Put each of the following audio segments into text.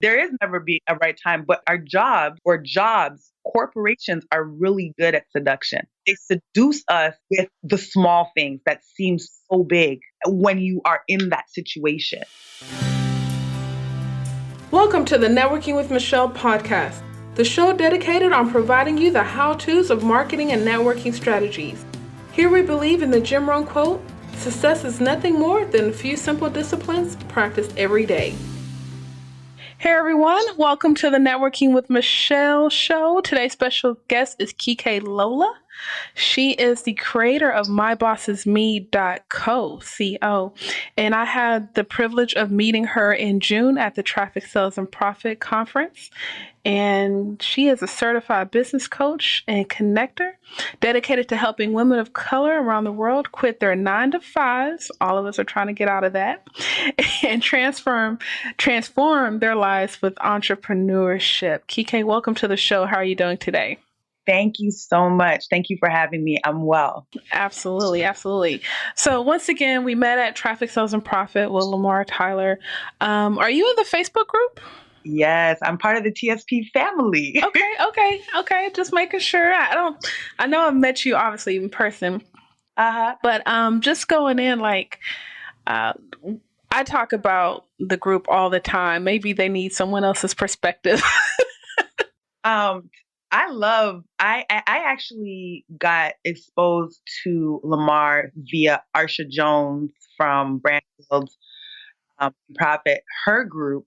There is never be a right time, but our jobs, corporations are really good at seduction. They seduce us with the small things that seem so big when you are in that situation. Welcome to the Networking with Michelle podcast, the show dedicated on providing you the how-tos of marketing and networking strategies. Here we believe in the Jim Rohn quote, success is nothing more than a few simple disciplines practiced every day. Hey everyone, welcome to the Networking with Michelle show. Today's special guest is Kike-Lola. She is the creator of mybossisme.co, and I had the privilege of meeting her in June at the Traffic Sales and Profit Conference. And she is a certified business coach and connector dedicated to helping women of color around the world quit their 9-to-5s. All of us are trying to get out of that and transform their lives with entrepreneurship. Kike, welcome to the show. How are you doing today? Thank you so much. Thank you for having me. I'm well. Absolutely. Absolutely. So once again, we met at Traffic Sales and Profit with Lamar Tyler. Are you in the Facebook group? Yes, I'm part of the TSP family. Okay. Just making sure. I know I've met you obviously in person, but just going in I talk about the group all the time. Maybe they need someone else's perspective. I actually got exposed to Lamar via Arsha Jones from Brandfield's Profit, her group.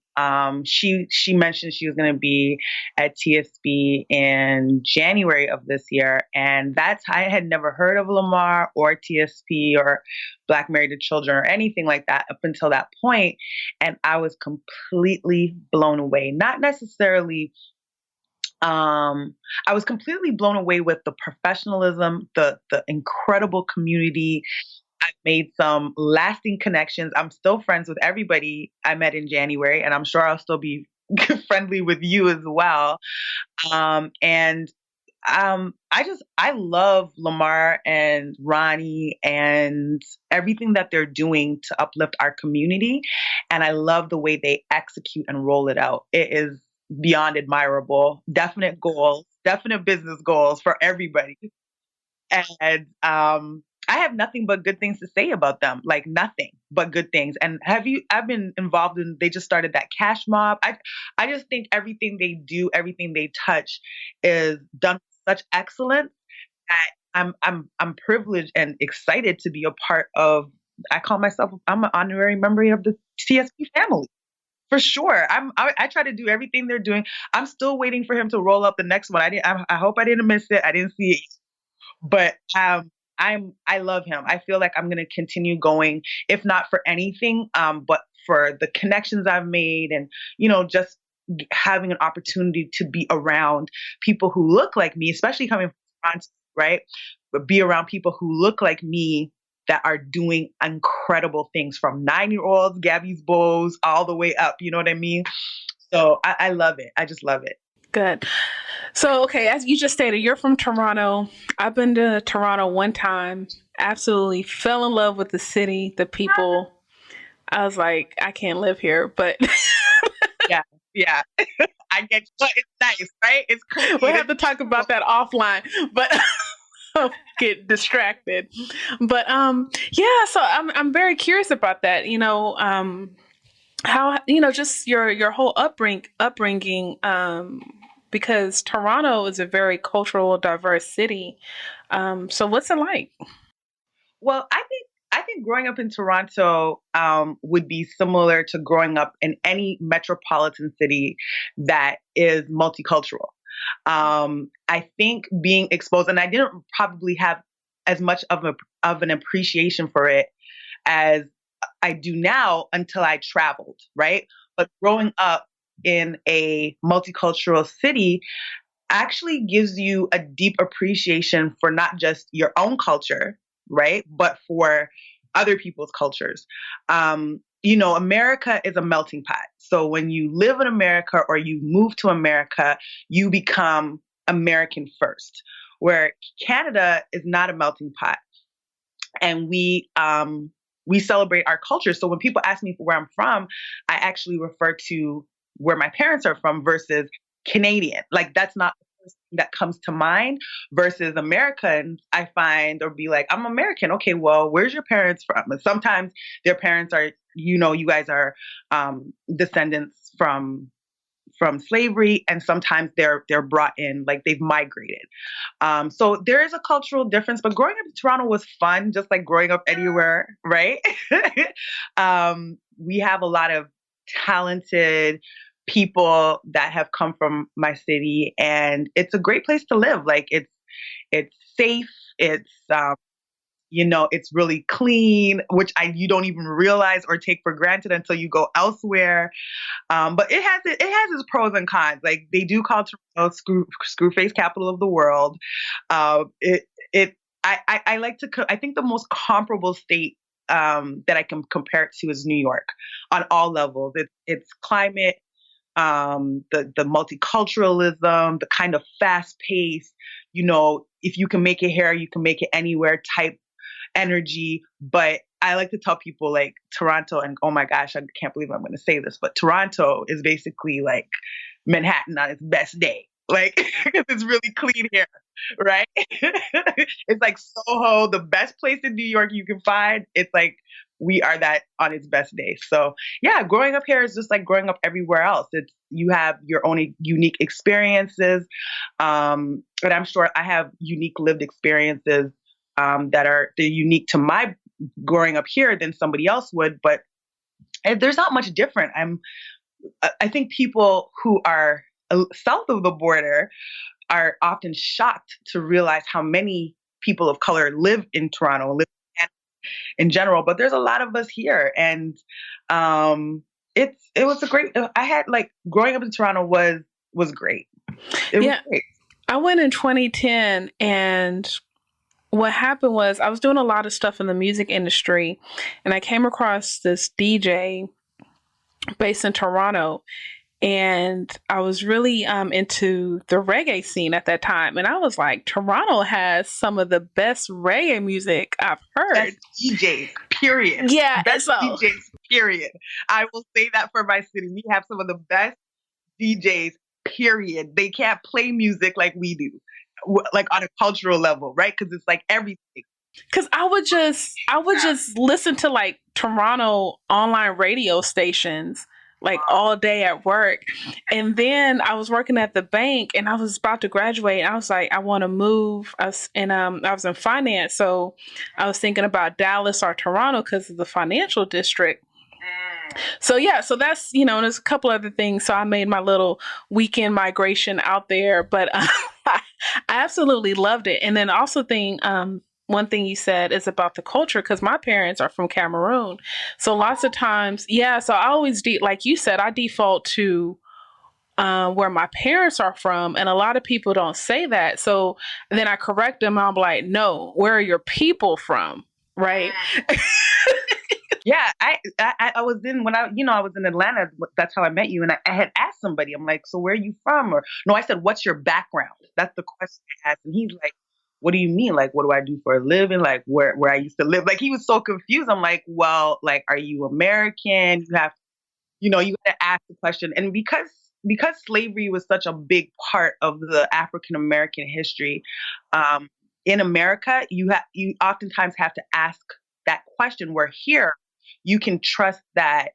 She mentioned she was going to be at TSB in January of this year, and I had never heard of Lamar or TSP or Black Married to Children or anything like that up until that point, and I was completely blown away. Not necessarily. I was completely blown away with the professionalism, the incredible community. I've made some lasting connections. I'm still friends with everybody I met in January, and I'm sure I'll still be friendly with you as well. I love Lamar and Ronnie and everything that they're doing to uplift our community. And I love the way they execute and roll it out. It is beyond admirable. Definite goals, definite business goals for everybody. And I have nothing but good things to say about them, like nothing but good things. And I've been involved in, they just started that cash mob. I just think everything they do, everything they touch is done with such excellence that I'm privileged and excited to be a part of, I'm an honorary member of the TSP family. For sure. I try to do everything they're doing. I'm still waiting for him to roll up the next one. I hope I didn't miss it. I didn't see it, but I love him. I feel like I'm going to continue going, if not for anything, but for the connections I've made, and just having an opportunity to be around people who look like me, especially coming from Toronto, right? But be around people who look like me that are doing incredible things, from 9-year-olds, Gabby's Bows, all the way up. You know what I mean? So I love it. I just love it. Good. So, okay, as you just stated, you're from Toronto. I've been to Toronto one time. Absolutely fell in love with the city, the people. I was like, I can't live here, but yeah. I get, but it's nice, right? It's cool. We'll have to talk about that offline, but I'll get distracted. But so I'm very curious about that. How just your whole upbringing. Because Toronto is a very cultural, diverse city. So what's it like? Well, I think growing up in Toronto would be similar to growing up in any metropolitan city that is multicultural. I think being exposed, and I didn't probably have as much of an appreciation for it as I do now until I traveled, right? But growing up in a multicultural city actually gives you a deep appreciation for not just your own culture, right? But for other people's cultures. America is a melting pot. So when you live in America or you move to America, you become American first, where Canada is not a melting pot. And we celebrate our culture. So when people ask me where I'm from, I actually refer to where my parents are from versus Canadian. Like that's not the first thing that comes to mind versus Americans, I find, or be like, I'm American. Okay, well, where's your parents from? And sometimes their parents are, you guys are descendants from slavery, and sometimes they're brought in, like they've migrated. So there is a cultural difference, but growing up in Toronto was fun, just like growing up anywhere, right? We have a lot of talented people that have come from my city, and it's a great place to live. Like it's safe. It's really clean, which you don't even realize or take for granted until you go elsewhere. But it has its pros and cons. Like they do call Toronto screwface capital of the world. It it I like to I think the most comparable state that I can compare it to is New York on all levels. It's climate, the multiculturalism, the kind of fast pace. If you can make it here, you can make it anywhere type energy. But I like to tell people like Toronto, and oh my gosh, I can't believe I'm going to say this, but Toronto is basically like Manhattan on its best day. Like, because it's really clean here, right? It's like Soho, the best place in New York you can find. It's like we are that on its best day. So yeah, growing up here is just like growing up everywhere else. You have your own unique experiences, and I'm sure I have unique lived experiences they're unique to my growing up here than somebody else would, but there's not much different. I think people who are south of the border are often shocked to realize how many people of color live in Toronto, live in general, but there's a lot of us here, and it was a great. I had like growing up in Toronto was great. It was great. I went in 2010, and what happened was I was doing a lot of stuff in the music industry, and I came across this DJ based in Toronto, and I was really into the reggae scene at that time. And I was like, Toronto has some of the best reggae music I've heard. Best DJs, period. Yeah, best DJs, period. I will say that for my city. We have some of the best DJs, period. They can't play music like we do, like on a cultural level, right? Because it's like everything. Because I would just listen to like Toronto online radio stations like all day at work. And then I was working at the bank, and I was about to graduate, and I was like, I want to move. I was in finance, so I was thinking about Dallas or Toronto because of the financial district. So yeah, so that's, there's a couple other things. So I made my little weekend migration out there, but I absolutely loved it. And then also one thing you said is about the culture, because my parents are from Cameroon. So lots of times, so I always, like you said, I default to where my parents are from. And a lot of people don't say that. So then I correct them. I'm like, no, where are your people from? Right. Yeah, I was in when I was in Atlanta. That's how I met you, and I had asked somebody. I'm like, so where are you from? Or no, I said, what's your background? That's the question I asked, and he's like, what do you mean? Like, what do I do for a living? Like, where I used to live? Like, he was so confused. I'm like, well, like, are you American? You have, you got to ask the question, and because slavery was such a big part of the African American history in America, you oftentimes have to ask that question. Where here, you can trust that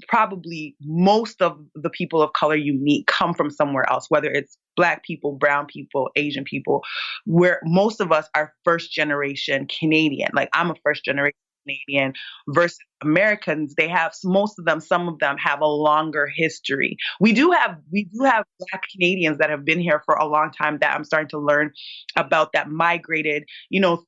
probably most of the people of color you meet come from somewhere else, whether it's Black people, brown people, Asian people, where most of us are first generation Canadian. Like I'm a first generation Canadian versus Americans. Some of them have a longer history. We do have Black Canadians that have been here for a long time that I'm starting to learn about, that migrated,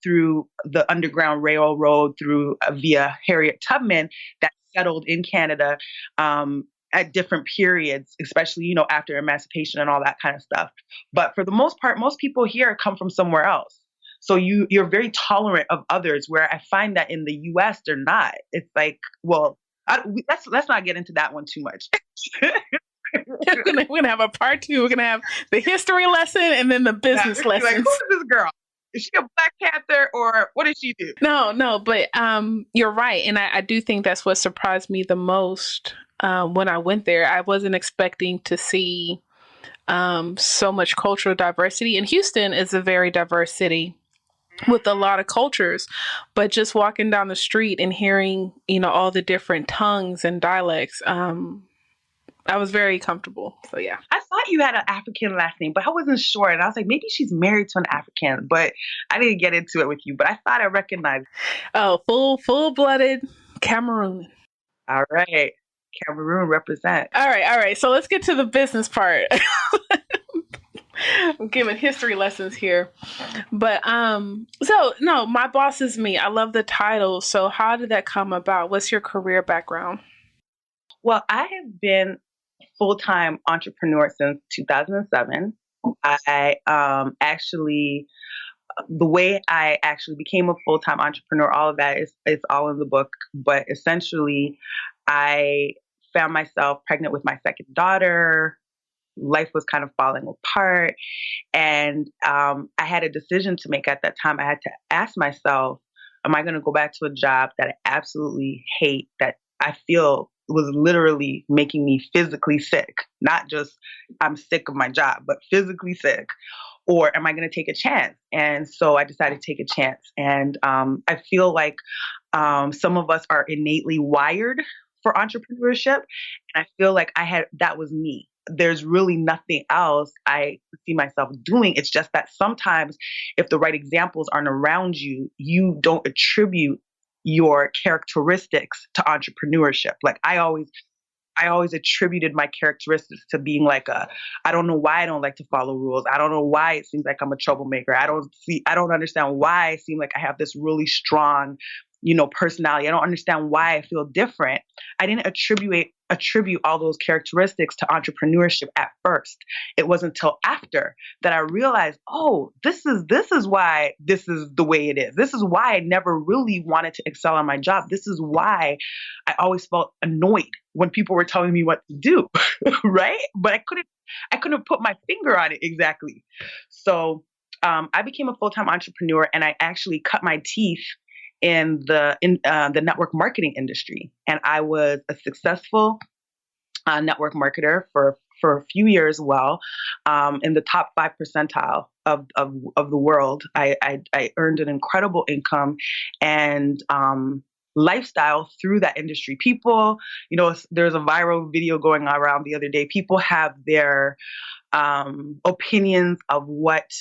through the Underground Railroad, through via Harriet Tubman, that settled in Canada at different periods, especially, after emancipation and all that kind of stuff. But for the most part, most people here come from somewhere else. So you're very tolerant of others, where I find that in the U.S. they're not. It's like, well, let's not get into that one too much. We're gonna have a part 2. We're gonna have the history lesson and then the business lesson. Like, who is this girl? Is she a Black Panther, or what did she do? No, but you're right, and I do think that's what surprised me the most when I went there. I wasn't expecting to see so much cultural diversity. And Houston is a very diverse city with a lot of cultures, but just walking down the street and hearing, all the different tongues and dialects, I was very comfortable. So yeah. I thought you had an African last name, but I wasn't sure. And I was like, maybe she's married to an African, but I didn't get into it with you. But I thought I recognized. Oh, full-blooded Cameroon. All right. Cameroon represent. All right. So let's get to the business part. I'm giving history lessons here. But so no, my boss is me. I love the title. So how did that come about? What's your career background? Well, I have been full-time entrepreneur since 2007. I actually, the way I actually became a full-time entrepreneur, all of that is all in the book. But essentially, I found myself pregnant with my second daughter. Life was kind of falling apart. And I had a decision to make at that time. I had to ask myself, am I going to go back to a job that I absolutely hate, that I feel was literally making me physically sick? Not just I'm sick of my job, but physically sick. Or am I going to take a chance? And so I decided to take a chance. And I feel like some of us are innately wired for entrepreneurship. And I feel like that was me. There's really nothing else I see myself doing. It's just that sometimes if the right examples aren't around you, you don't attribute your characteristics to entrepreneurship. Like I always attributed my characteristics to being like I don't know why I don't like to follow rules. I don't know why it seems like I'm a troublemaker. I don't understand why I seem like I have this really strong, personality. I don't understand why I feel different. I didn't attribute all those characteristics to entrepreneurship at first. It wasn't until after that I realized, oh, this is why this is the way it is. This is why I never really wanted to excel on my job. This is why I always felt annoyed when people were telling me what to do, right? But I couldn't put my finger on it exactly. So I became a full-time entrepreneur, and I actually cut my teeth in the network marketing industry. And I was a successful network marketer for a few years. Well, in the top 5% of the world, I earned an incredible income and lifestyle through that industry. People, there's a viral video going around the other day. People have their opinions of what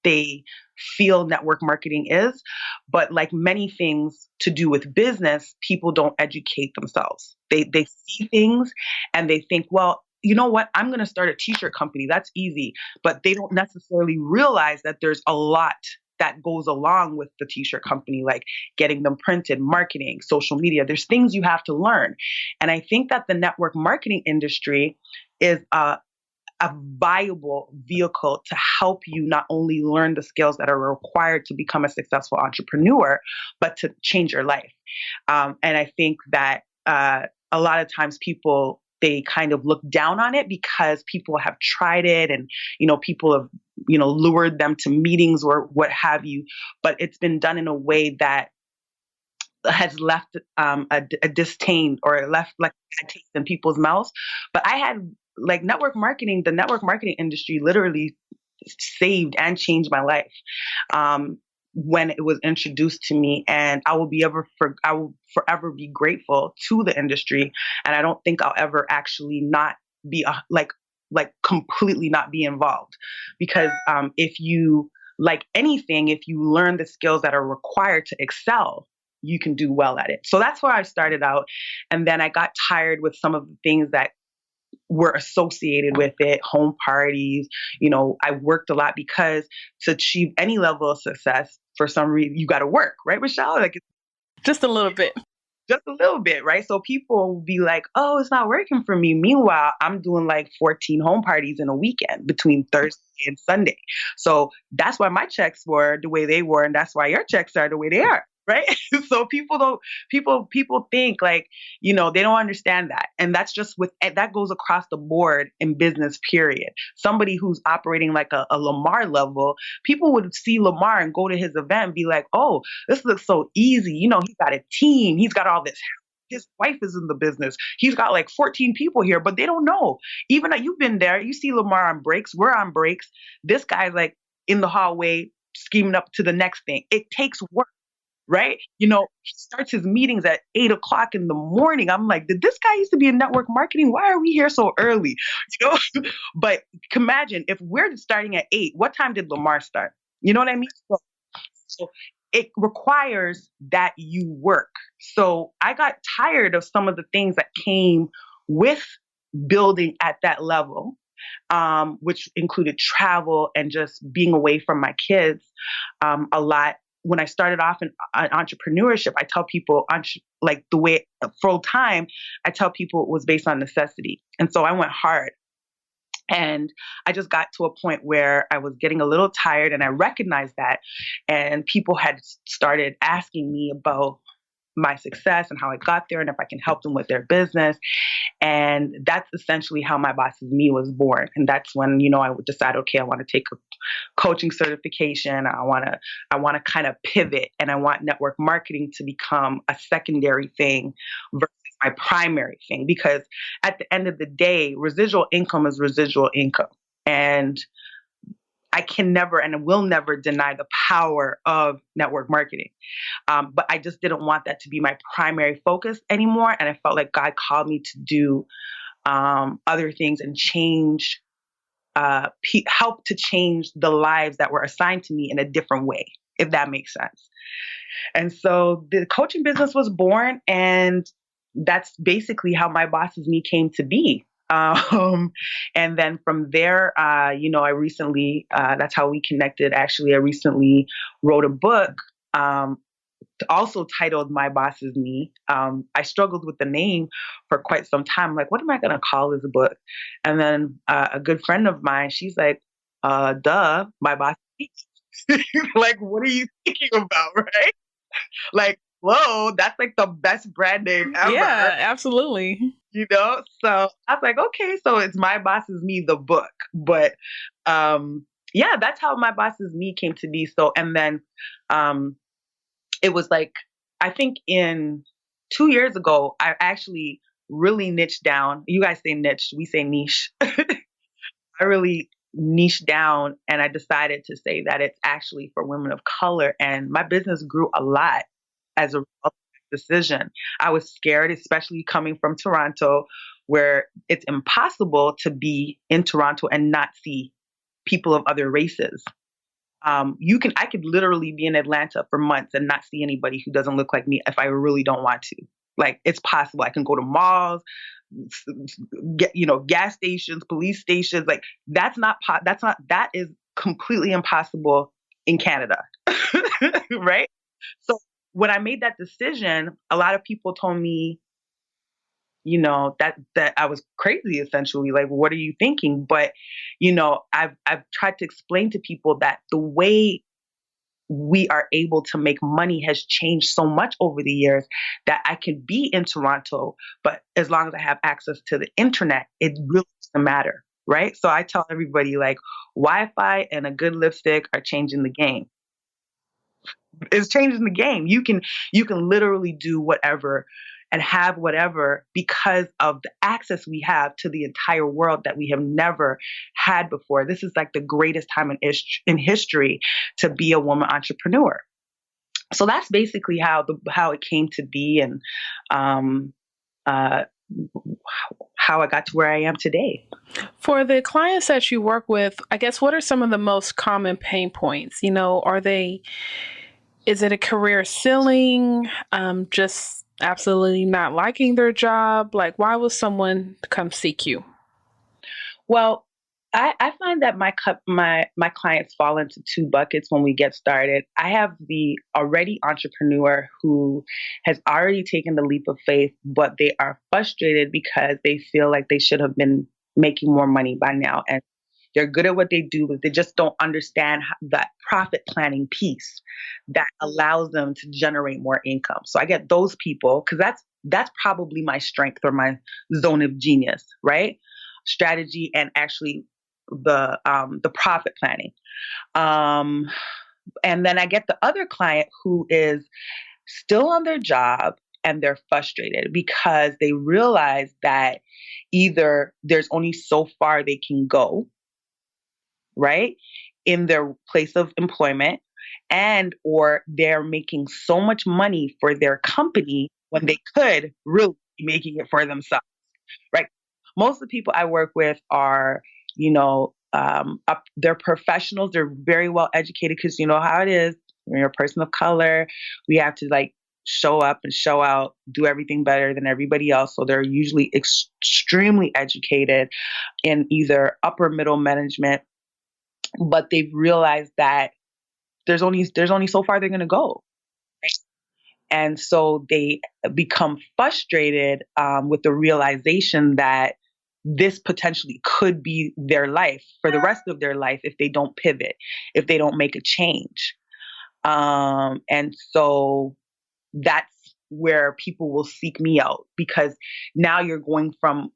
they feel network marketing is. But like many things to do with business, people don't educate themselves. They see things and they think, well, you know what? I'm going to start a t-shirt company. That's easy. But they don't necessarily realize that there's a lot that goes along with the t-shirt company, like getting them printed, marketing, social media. There's things you have to learn. And I think that the network marketing industry is a viable vehicle to help you not only learn the skills that are required to become a successful entrepreneur, but to change your life. And I think that a lot of times people, they kind of look down on it because people have tried it and, people have, lured them to meetings or what have you. But it's been done in a way that has left a disdain or left like a taste in people's mouths. But I had like the network marketing industry literally saved and changed my life when it was introduced to me. And I will forever be grateful to the industry. And I don't think I'll ever actually not be like completely not be involved, because if you, like anything, if you learn the skills that are required to excel, you can do well at it. So that's where I started out. And then I got tired with some of the things that were associated with it, home parties. I worked a lot because to achieve any level of success, for some reason, you got to work, right, Michelle? Like just a little bit. Just a little bit, right? So people will be like, oh, it's not working for me. Meanwhile, I'm doing like 14 home parties in a weekend between Thursday and Sunday. So that's why my checks were the way they were. And that's why your checks are the way they are. Right. So people think like, they don't understand that. And that's just that goes across the board in business, period. Somebody who's operating like a Lamar level, people would see Lamar and go to his event and be like, oh, this looks so easy. He's got a team. He's got all this his wife is in the business. He's got like 14 people here, but they don't know. Even though you've been there, you see Lamar on breaks, we're on breaks. This guy's like in the hallway scheming up to the next thing. It takes work, right? He starts his meetings at 8 o'clock in the morning. I'm like, did this guy used to be in network marketing? Why are we here so early? You know, but imagine if we're starting at 8, what time did Lamar start? You know what I mean? So it requires that you work. So I got tired of some of the things that came with building at that level, which included travel and just being away from my kids a lot. When I started off in entrepreneurship, I tell people, like the way full time, I tell people it was based on necessity. And so I went hard. And I just got to a point where I was getting a little tired and I recognized that. And people had started asking me about my success and how I got there and if I can help them with their business. And that's essentially how My Boss Is Me was born. And that's when, I would decide, okay, I want to take a coaching certification. I want to kind of pivot, and I want network marketing to become a secondary thing versus my primary thing. Because at the end of the day, residual income is residual income. And I can never and will never deny the power of network marketing. But I just didn't want that to be my primary focus anymore. And I felt like God called me to do other things and change, help to change the lives that were assigned to me in a different way, if that makes sense. And so the coaching business was born, and that's basically how My Boss Is Me came to be. And then from there, I recently, that's how we connected. Actually, I recently wrote a book, also titled My Boss Is Me. I struggled with the name for quite some time. I'm like, what am I going to call this book? And then a good friend of mine, she's like, My Boss Is Me. Like, what are you thinking about, right? Like, whoa, that's like the best brand name Yeah, ever. absolutely. So I was like, okay, so it's My Boss Is Me, the book. But yeah, that's how My Boss Is Me came to be. So, and then it was like, I think in 2 years ago, I actually really niched down. You guys say niche, we say niche. I really niched down, and I decided to say that it's actually for women of color. And my business grew a lot as a result of that decision. I was scared, especially coming from Toronto, where it's impossible to be in Toronto and not see people of other races. I could literally be in Atlanta for months and not see anybody who doesn't look like me if I really don't want to. Like, it's possible. I can go to malls, get, gas stations, police stations. Like, that is completely impossible in Canada. Right? So when I made that decision, a lot of people told me, that I was crazy, essentially. Like, what are you thinking? But, I've tried to explain to people that the way we are able to make money has changed so much over the years that I can be in Toronto, but as long as I have access to the internet, it really doesn't matter. Right. So I tell everybody, like, Wi-Fi and a good lipstick are changing the game. It's changing the game. You can literally do whatever and have whatever because of the access we have to the entire world that we have never had before. This is like the greatest time in history to be a woman entrepreneur. So that's basically how it came to be, and uh, how I got to where I am today. For the clients that you work with, I guess, what are some of the most common pain points? Is it a career ceiling? Just absolutely not liking their job? Like, why would someone come seek you? Well, I find that my clients fall into two buckets when we get started. I have the already entrepreneur who has already taken the leap of faith, but they are frustrated because they feel like they should have been making more money by now. And they're good at what they do, but they just don't understand that profit planning piece that allows them to generate more income. So I get those people because that's probably my strength or my zone of genius, right? Strategy and actually the profit planning. Um, and then I get the other client who is still on their job. and they're frustrated because they realize that either there's only so far they can go, right, in their place of employment, and or they're making so much money for their company when they could really be making it for themselves, right? Most of the people I work with are, they're professionals. They're very well educated because you know how it is. When you're a person of color, we have to like show up and show out, do everything better than everybody else. So they're usually extremely educated in either upper middle management, but they've realized that there's only so far they're going to go. And so they become frustrated with the realization that this potentially could be their life for the rest of their life if they don't pivot, if they don't make a change. And so that's where people will seek me out, because now you're going from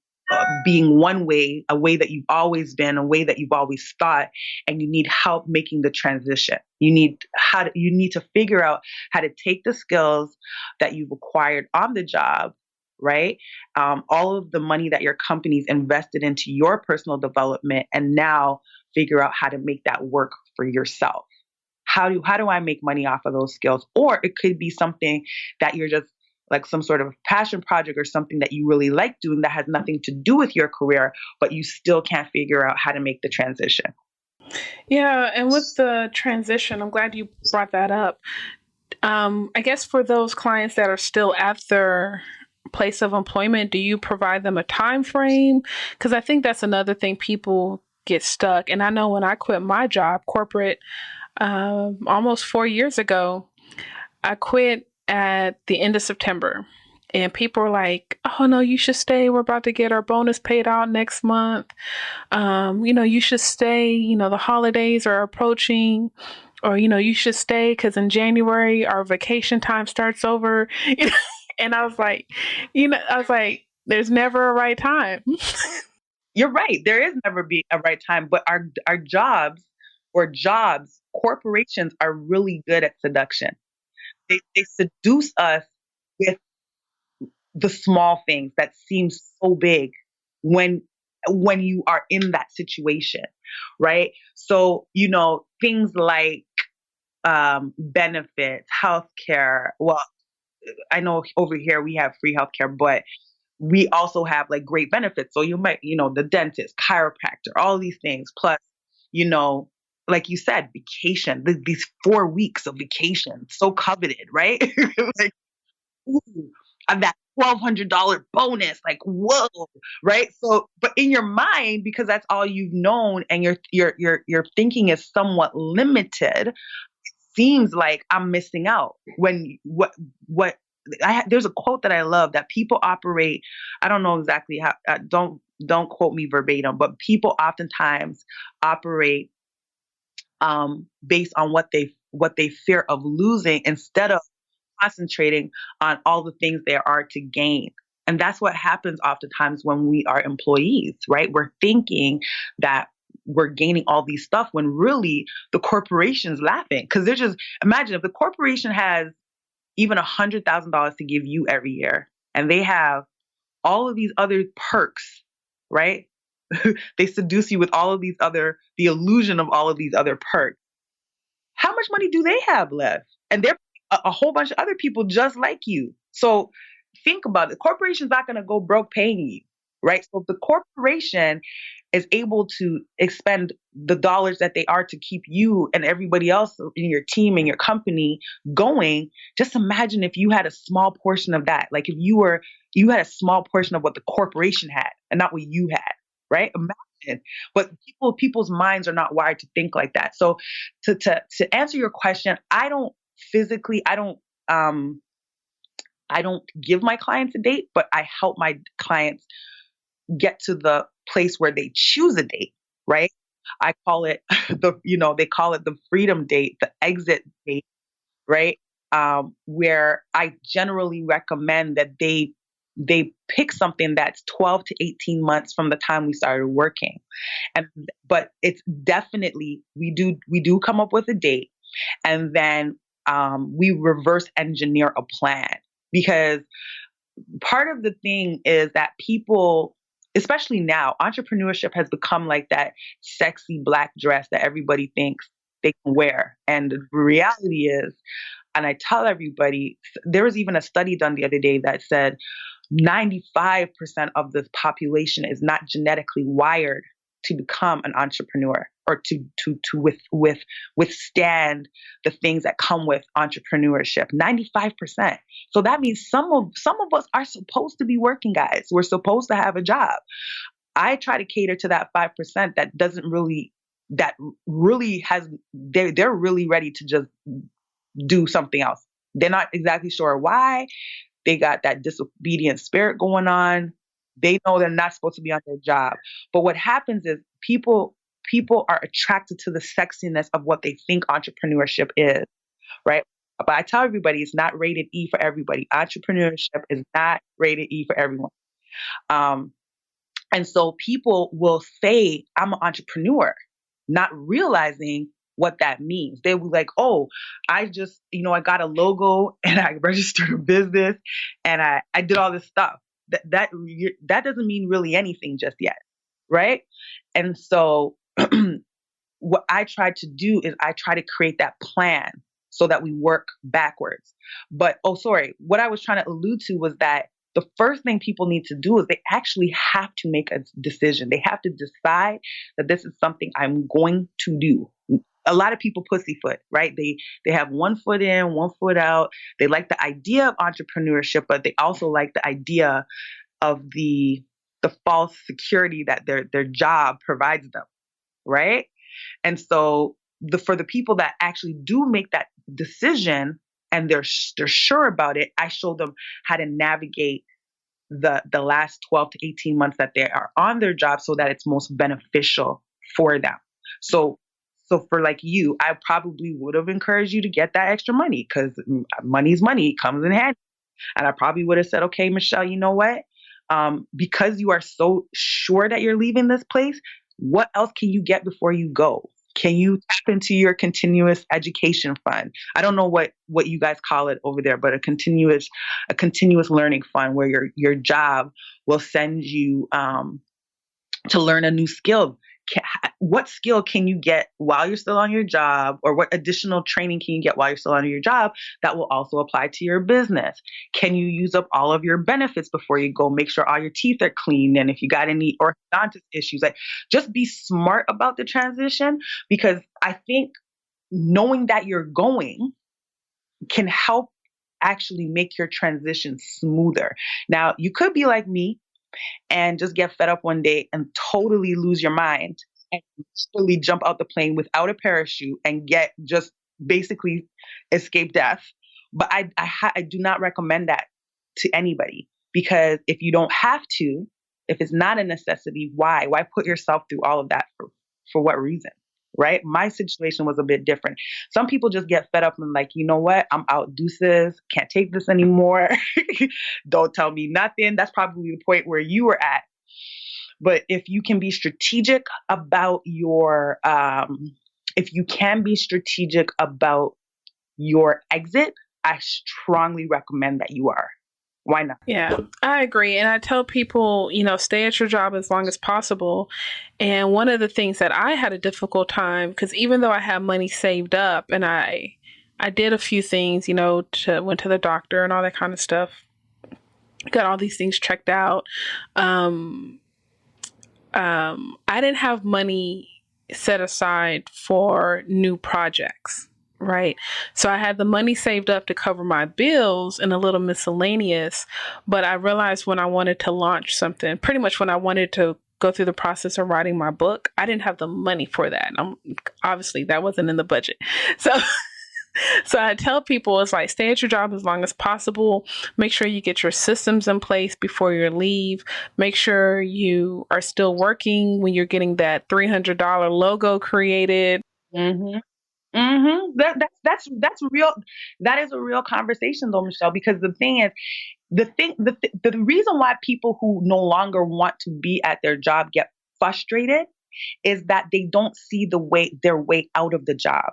being one way, a way that you've always been, a way that you've always thought, and you need help making the transition. You need to figure out how to take the skills that you've acquired on the job, right? All of the money that your company's invested into your personal development, and now figure out how to make that work for yourself. How do I make money off of those skills? Or it could be something that you're just like some sort of passion project or something that you really like doing that has nothing to do with your career, but you still can't figure out how to make the transition. Yeah, and with the transition, I'm glad you brought that up. I guess for those clients that are still at their place of employment, do you provide them a time frame? Because I think that's another thing people get stuck. And I know when I quit my job, corporate, almost 4 years ago, I quit at the end of September. And people were like, oh no, you should stay. We're about to get our bonus paid out next month. You should stay. The holidays are approaching, or, you should stay because in January our vacation time starts over. And I was like, there's never a right time. You're right. There is never be a right time, but our jobs, corporations are really good at seduction. They seduce us with the small things that seem so big when you are in that situation, right? So, things like benefits, healthcare. Well, I know over here we have free healthcare, but we also have like great benefits. So you might, the dentist, chiropractor, all these things, plus, you know, like you said, vacation, these 4 weeks of vacation, so coveted, right? Like, ooh, and that $1,200 bonus, like, whoa, right? So, but in your mind, because that's all you've known, and your thinking is somewhat limited, seems like I'm missing out. When what there's a quote that I love that people operate. I don't know exactly how. Don't quote me verbatim, but people oftentimes operate based on what they fear of losing instead of concentrating on all the things there are to gain. And that's what happens oftentimes when we are employees, right? We're thinking that we're gaining all these stuff when really the corporation's laughing. Because they're just, imagine if the corporation has even $100,000 to give you every year, and they have all of these other perks, right? They seduce you with the illusion of all of these other perks. How much money do they have left? And they're a whole bunch of other people just like you. So think about it. The corporation's not going to go broke paying you, right? So if the corporation is able to expend the dollars that they are to keep you and everybody else in your team and your company going, just imagine if you had a small portion of that. Like if you had a small portion of what the corporation had and not what you had, right? Imagine. But people's minds are not wired to think like that. So to answer your question, um I don't give my clients a date, but I help my clients get to the place where they choose a date, right? I call it they call it the freedom date, the exit date, right? Where I generally recommend that they pick something that's 12 to 18 months from the time we started working. And but it's definitely, we do come up with a date, and then we reverse engineer a plan. because part of the thing is that people, especially now, entrepreneurship has become like that sexy black dress that everybody thinks they can wear. And the reality is, and I tell everybody, there was even a study done the other day that said 95% of the population is not genetically wired to become an entrepreneur or to withstand the things that come with entrepreneurship. 95%. So that means some of us are supposed to be working, guys. We're supposed to have a job. I try to cater to that 5% that doesn't really, that really has, they're really ready to just do something else. They're not exactly sure why. They got that disobedient spirit going on. They know they're not supposed to be on their job. But what happens is people are attracted to the sexiness of what they think entrepreneurship is, right? But I tell everybody it's not rated E for everybody. Entrepreneurship is not rated E for everyone. Um, and so people will say, I'm an entrepreneur, not realizing what that means. They will be like, oh, I just, I got a logo and I registered a business and I did all this stuff. That doesn't mean really anything just yet. Right. And so what I try to do is I try to create that plan so that we work backwards. But, oh, sorry, what I was trying to allude to was that the first thing people need to do is they actually have to make a decision. They have to decide that this is something I'm going to do. A lot of people pussyfoot, right? They have one foot in, one foot out. They like the idea of entrepreneurship, but they also like the idea of the false security that their job provides them, right? And so for the people that actually do make that decision and they're sure about it, I show them how to navigate the last 12 to 18 months that they are on their job so that it's most beneficial for them. So for like you, I probably would have encouraged you to get that extra money because money's money, it comes in handy. And I probably would have said, okay, Michelle, you know what? Because you are so sure that you're leaving this place, what else can you get before you go? Can you tap into your continuous education fund? I don't know what you guys call it over there, but a continuous learning fund where your job will send you to learn a new skill. What skill can you get while you're still on your job, or what additional training can you get while you're still on your job that will also apply to your business? Can you use up all of your benefits before you go? Make sure all your teeth are clean. And if you got any orthodontist issues, like just be smart about the transition, because I think knowing that you're going can help actually make your transition smoother. Now, you could be like me and just get fed up one day and totally lose your mind and totally jump out the plane without a parachute and get just basically escape death. But I do not recommend that to anybody, because if you don't have to, if it's not a necessity, why put yourself through all of that for what reason? Right? My situation was a bit different. Some people just get fed up and like, you know what? I'm out, deuces. Can't take this anymore. Don't tell me nothing. That's probably the point where you were at. But if you can be strategic about if you can be strategic about your exit, I strongly recommend that you are. Why not? Yeah, I agree. And I tell people, stay at your job as long as possible. And one of the things that I had a difficult time, because even though I had money saved up and I did a few things, went to the doctor and all that kind of stuff, got all these things checked out. I didn't have money set aside for new projects. Right. So I had the money saved up to cover my bills and a little miscellaneous. But I realized when I wanted to launch something, pretty much when I wanted to go through the process of writing my book, I didn't have the money for that. Obviously, that wasn't in the budget. So so I tell people, it's like, stay at your job as long as possible. Make sure you get your systems in place before you leave. Make sure you are still working when you're getting that $300 logo created. Mm-hmm. Mm-hmm. That's real. That is a real conversation, though, Michelle. Because the thing is, the reason why people who no longer want to be at their job get frustrated is that they don't see their way out of the job.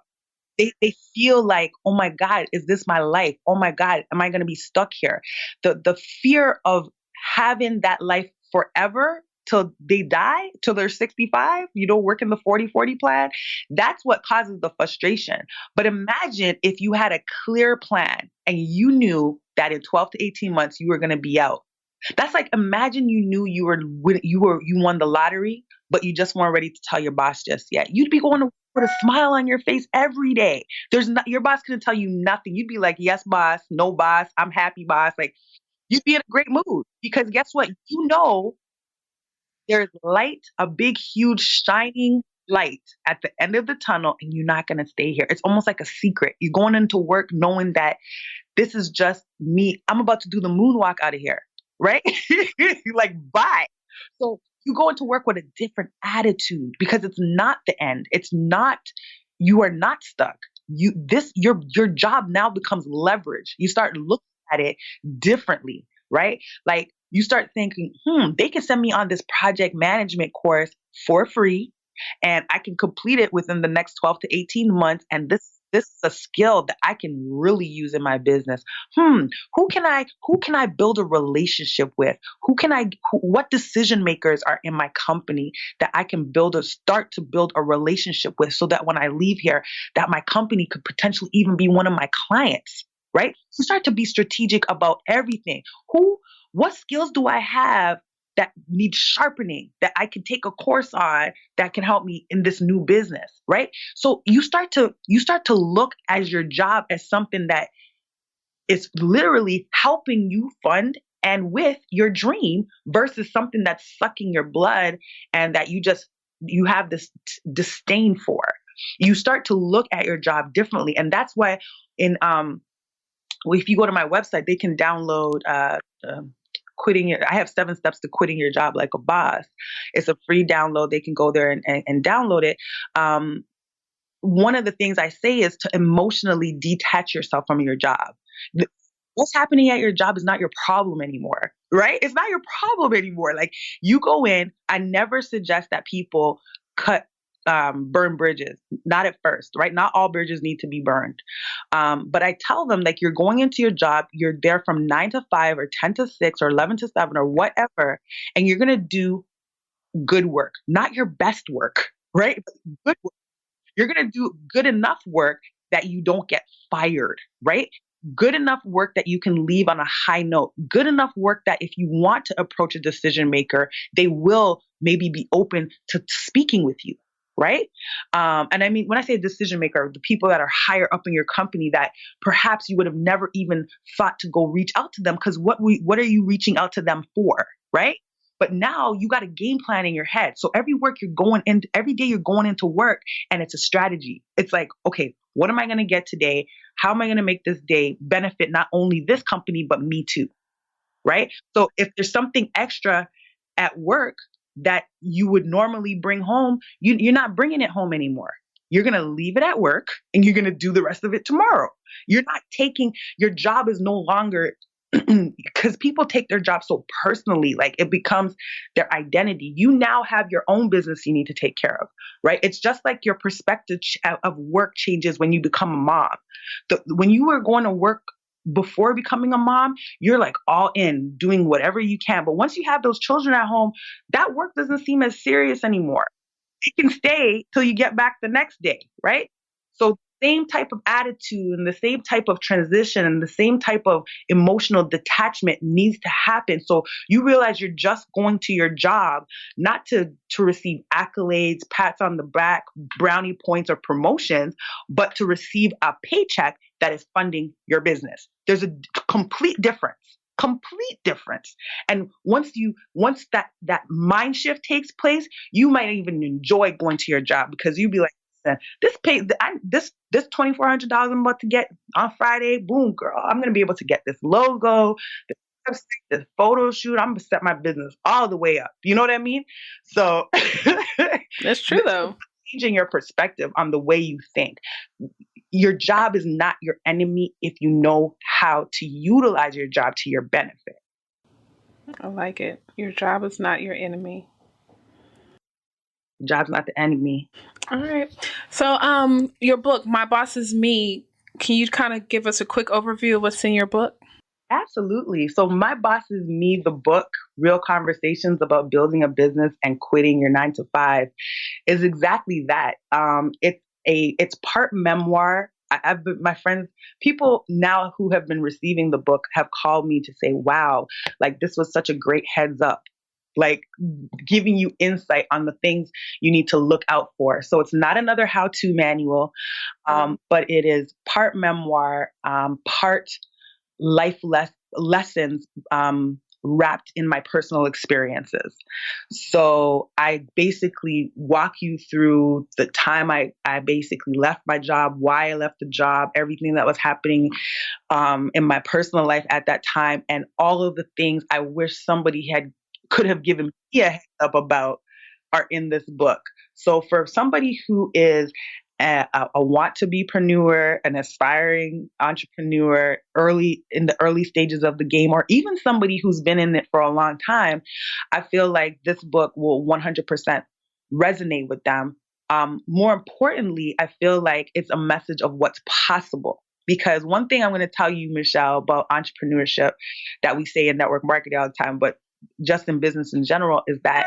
They feel like, oh my God, is this my life? Oh my God, am I going to be stuck here? The fear of having that life forever till they die, till they're 65, working the 40-40 plan, that's what causes the frustration. But imagine if you had a clear plan and you knew that in 12 to 18 months you were going to be out. That's like, imagine you knew you won the lottery, but you just weren't ready to tell your boss just yet. You'd be going to work with a smile on your face every day. There's not Your boss couldn't tell you nothing. You'd be like, yes, boss, no, boss, I'm happy, boss. Like, you'd be in a great mood because guess what? There's light, a big, huge, shining light at the end of the tunnel, and you're not going to stay here. It's almost like a secret. You're going into work knowing that this is just me. I'm about to do the moonwalk out of here, right? Like, bye. So you go into work with a different attitude because it's not the end. It's not, you are not stuck. Your job now becomes leverage. You start looking at it differently, right? Like, you start thinking, they can send me on this project management course for free and I can complete it within the next 12 to 18 months. And this is a skill that I can really use in my business. Who can I build a relationship with? What decision makers are in my company that I can start to build a relationship with so that when I leave here, that my company could potentially even be one of my clients, right? So start to be strategic about everything. What skills do I have that need sharpening that I can take a course on that can help me in this new business, right? So you start to look as your job as something that is literally helping you fund and with your dream versus something that's sucking your blood and that you have this disdain for. You start to look at your job differently, and that's why in if you go to my website, they can download I have 7 steps to quitting your job like a boss. It's a free download. They can go there and download it. One of the things I say is to emotionally detach yourself from your job. What's happening at your job is not your problem anymore, right? It's not your problem anymore. Like, you go in, I never suggest that people burn bridges, not at first, right? Not all bridges need to be burned. But I tell them, like, you're going into your job, you're there from 9 to 5 or 10 to 6 or 11 to 7 or whatever, and you're going to do good work, not your best work, right? But good work. You're going to do good enough work that you don't get fired, right? Good enough work that you can leave on a high note. Good enough work that if you want to approach a decision maker, they will maybe be open to speaking with you, right? And I mean, when I say decision maker, the people that are higher up in your company that perhaps you would have never even thought to go reach out to them, because what are you reaching out to them for, right? But now you got a game plan in your head. So every day you're going into work, and it's a strategy. It's like, okay, what am I going to get today? How am I going to make this day benefit not only this company, but me too? Right? So if there's something extra at work that you would normally bring home, you're not bringing it home anymore. You're going to leave it at work and you're going to do the rest of it tomorrow. You're not taking Your job is no longer because people take their job so personally, like it becomes their identity. You now have your own business you need to take care of, right? It's just like your perspective of work changes when you become a mom. When you were going to work before becoming a mom, you're like all in, doing whatever you can. But once you have those children at home, that work doesn't seem as serious anymore. It can stay till you get back the next day, right? So same type of attitude and the same type of transition and the same type of emotional detachment needs to happen. So you realize you're just going to your job not to receive accolades, pats on the back, brownie points, or promotions, but to receive a paycheck that is funding your business. There's a complete difference. Complete difference. And once that mind shift takes place, you might even enjoy going to your job because you'd be like, this $2,400 I'm about to get on Friday, boom, girl, I'm gonna be able to get this logo, this website, this photo shoot. I'm gonna set my business all the way up. You know what I mean? So That's true, though. changing your perspective on the way you think. Your job is not your enemy if you know how to utilize your job to your benefit. I like it. Your job is not your enemy. Job's not the enemy. All right. So, your book, My Boss is Me. Can you kind of give us a quick overview of what's in your book? Absolutely. So, My Boss is Me, the book, Real Conversations About Building a Business and Quitting Your 9 to 5, is exactly that. It's part memoir. I've been, my friends, people now who have been receiving the book have called me to say, "Wow, like this was such a great heads up." Like giving you insight on the things you need to look out for. So it's not another how-to manual, but it is part memoir, part lessons, wrapped in my personal experiences. So I basically walk you through the time I basically left my job, why I left the job, everything that was happening in my personal life at that time, and all of the things I wish somebody had could have given me a heads up about are in this book. So for somebody who is a want to be preneur, an aspiring entrepreneur, early in the early stages of the game, or even somebody who's been in it for a long time, I feel like this book will 100% resonate with them. More importantly, I feel like it's a message of what's possible. Because one thing I'm going to tell you, Michelle, about entrepreneurship that we say in network marketing all the time, but just in business in general, is that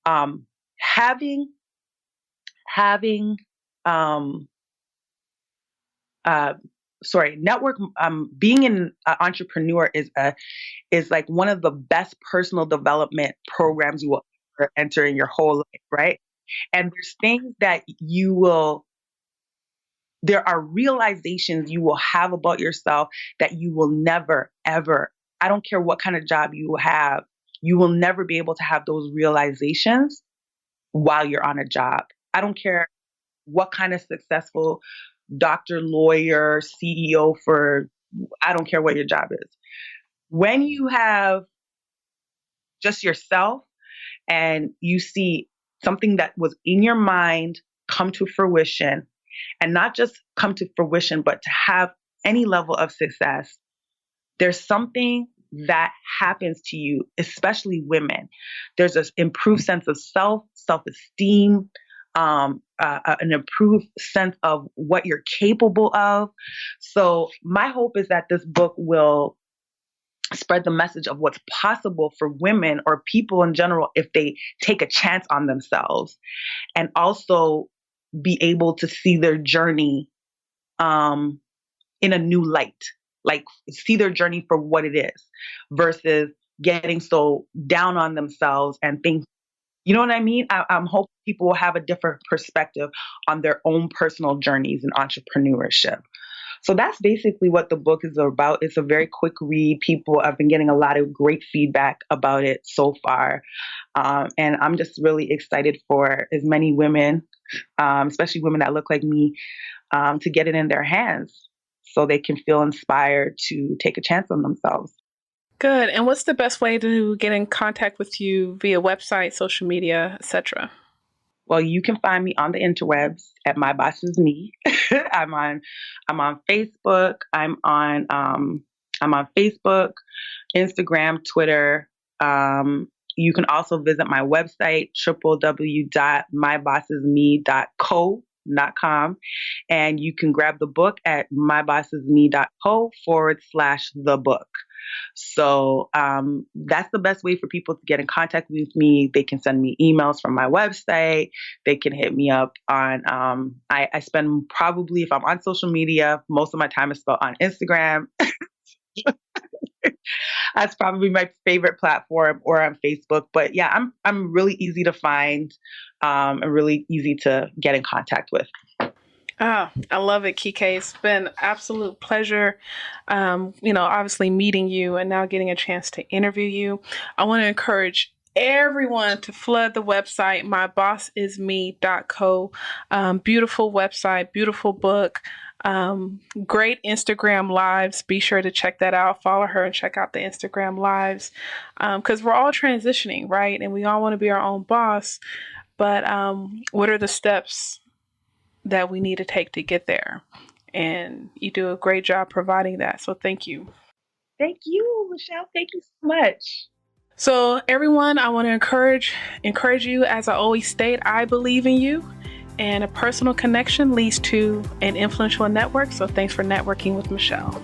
um, having having um, uh, network being an entrepreneur is like one of the best personal development programs you will ever enter in your whole life, right? And there's things that you will there are realizations you will have about yourself that you will never ever, I don't care what kind of job you have, you will never be able to have those realizations while you're on a job. I don't care what kind of successful doctor, lawyer, CEO for, I don't care what your job is. When you have just yourself and you see something that was in your mind come to fruition, and not just come to fruition, but to have any level of success, there's something that happens to you, especially women. There's an improved sense of self esteem, an improved sense of what you're capable of. So, my hope is that this book will spread the message of what's possible for women or people in general if they take a chance on themselves, and also be able to see their journey um, in a new light, like see their journey for what it is versus getting so down on themselves and think, you know what I mean? I'm hoping people will have a different perspective on their own personal journeys in entrepreneurship. So that's basically what the book is about. It's a very quick read. People have been getting a lot of great feedback about it so far. And I'm just really excited for as many women, especially women that look like me, to get it in their hands so they can feel inspired to take a chance on themselves. Good. And what's the best way to get in contact with you via website, social media, etc.? Well, you can find me on the interwebs at My Boss Is Me. I'm on Facebook. I'm on Facebook, Instagram, Twitter. You can also visit my website, www.mybossisme.co.com, and you can grab the book at mybossisme.co/the book. So that's the best way for people to get in contact with me. They can send me emails from my website. They can hit me up on, I spend probably, if I'm on social media, most of my time is spent on Instagram. That's probably my favorite platform, or on Facebook. But yeah, I'm really easy to find, and really easy to get in contact with. Ah, I love it, Kike. It's been an absolute pleasure, obviously meeting you and now getting a chance to interview you. I want to encourage everyone to flood the website, mybossisme.co. Beautiful website, beautiful book, great Instagram lives. Be sure to check that out. Follow her and check out the Instagram lives, because we're all transitioning, right? And we all want to be our own boss. But what are the steps that we need to take to get there? And you do a great job providing that. So thank you. Thank you, Michelle. Thank you so much. So everyone, I want to encourage you, as I always state, I believe in you, and a personal connection leads to an influential network. So thanks for networking with Michelle.